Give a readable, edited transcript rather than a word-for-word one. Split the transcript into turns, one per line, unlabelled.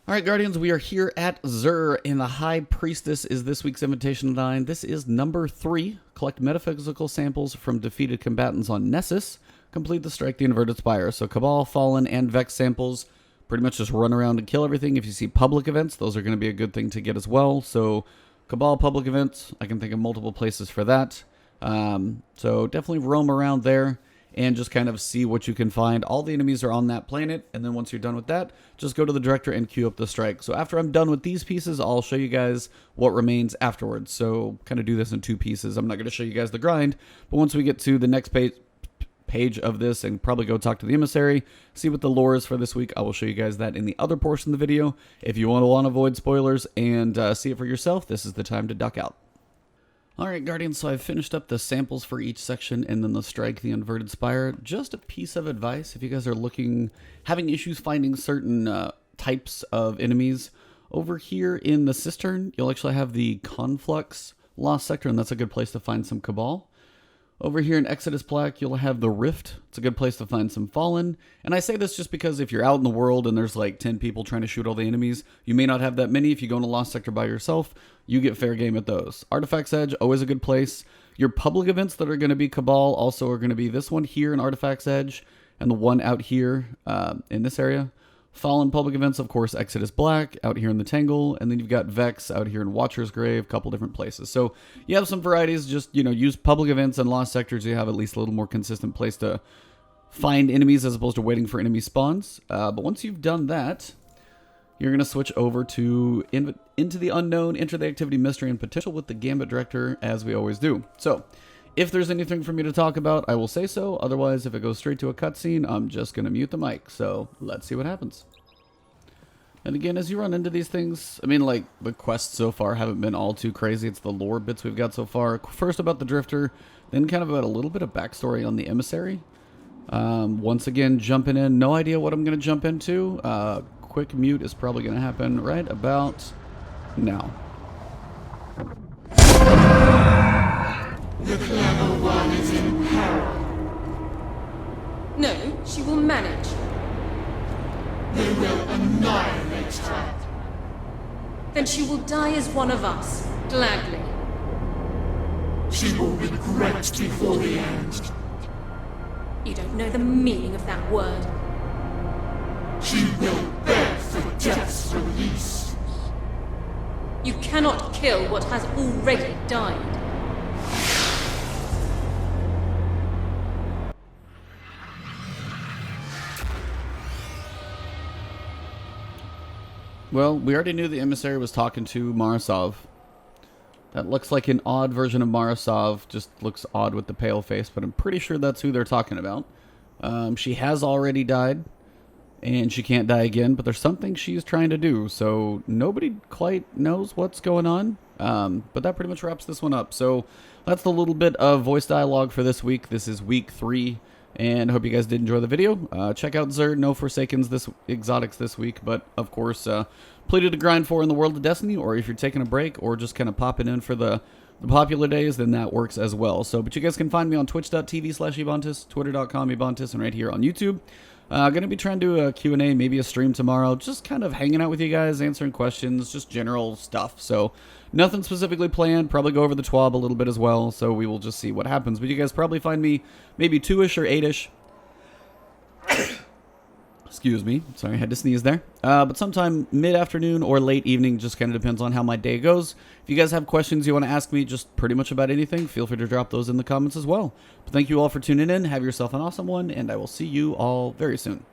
Alright, Guardians, we are here at Zur, and the High Priestess is this week's Invitational 9. This is number 3. Collect metaphysical samples from defeated combatants on Nessus. Complete the Strike the Inverted Spire. So Cabal, Fallen, and Vex samples. Pretty much just run around and kill everything. If you see public events, those are going to be a good thing to get as well. So Cabal public events, I can think of multiple places for that. So definitely roam around there and just kind of see what you can find. All the enemies are on that planet, and then once you're done with that, just go to the director and queue up the strike. So after I'm done with these pieces, I'll show you guys what remains afterwards. So kind of do this in 2 pieces. I'm not going to show you guys the grind, but once we get to the next page of this and probably go talk to the Emissray, see what the lore is for this week, I will show you guys that in the other portion of the video. If you want to avoid spoilers and see it for yourself, this is the time to duck out. Alright, Guardians, so I've finished up the samples for each section and then the Strike the Inverted Spire. Just a piece of advice, if you guys are having issues finding certain types of enemies, over here in the Cistern, you'll actually have the Conflux Lost Sector, and that's a good place to find some Cabal. Over here in Exodus Black, you'll have the Rift. It's a good place to find some Fallen. And I say this just because if you're out in the world and there's like 10 people trying to shoot all the enemies, you may not have that many. If you go in a Lost Sector by yourself, you get fair game at those. Artifact's Edge, always a good place. Your public events that are going to be Cabal also are going to be this one here in Artifact's Edge and the one out here in this area. Fallen public events, of course, Exodus Black, out here in the Tangle, and then you've got Vex out here in Watcher's Grave, a couple different places. So you have some varieties, just, use public events and Lost Sectors. You have at least a little more consistent place to find enemies as opposed to waiting for enemy spawns. But once you've done that, you're going to switch over to Into the Unknown, Enter the Activity, Mystery, and Potential with the Gambit Director, as we always do. So if there's anything for me to talk about, I will say so. Otherwise, if it goes straight to a cutscene, I'm just going to mute the mic. So let's see what happens. And again, as you run into these things, I mean, like, the quests so far haven't been all too crazy. It's the lore bits we've got so far. First about the Drifter, then kind of about a little bit of backstory on the Emissary. Once again, jumping in. No idea what I'm going to jump into. Quick mute is probably going to happen right about now.
The clever one is in peril.
No, she will manage.
They will annihilate her.
Then she will die as one of us, gladly.
She will regret before the end.
You don't know the meaning of that word.
She will beg for death's release.
You cannot kill what has already died.
Well, we already knew the Emissary was talking to Marasov. That looks like an odd version of Marasov. Just looks odd with the pale face, but I'm pretty sure that's who they're talking about. She has already died, and she can't die again, but there's something she's trying to do, so nobody quite knows what's going on. But that pretty much wraps this one up. So that's the little bit of voice dialogue for this week. This is week 3. And I hope you guys did enjoy the video. Check out Zur, no Forsakens, exotics this week. But, of course, plenty to grind for in the world of Destiny. Or if you're taking a break or just kind of popping in for the popular days, then that works as well. So, but you guys can find me on twitch.tv/Ebontis, twitter.com Ebontis, and right here on YouTube. Going to be trying to do a Q&A, maybe a stream tomorrow. Just kind of hanging out with you guys, answering questions, just general stuff. So nothing specifically planned. Probably go over the TWAB a little bit as well. So we will just see what happens. But you guys probably find me maybe 2-ish or 8-ish. Excuse me. Sorry, I had to sneeze there. But sometime mid-afternoon or late evening, just kind of depends on how my day goes. If you guys have questions you want to ask me just pretty much about anything, feel free to drop those in the comments as well. But thank you all for tuning in. Have yourself an awesome one, and I will see you all very soon.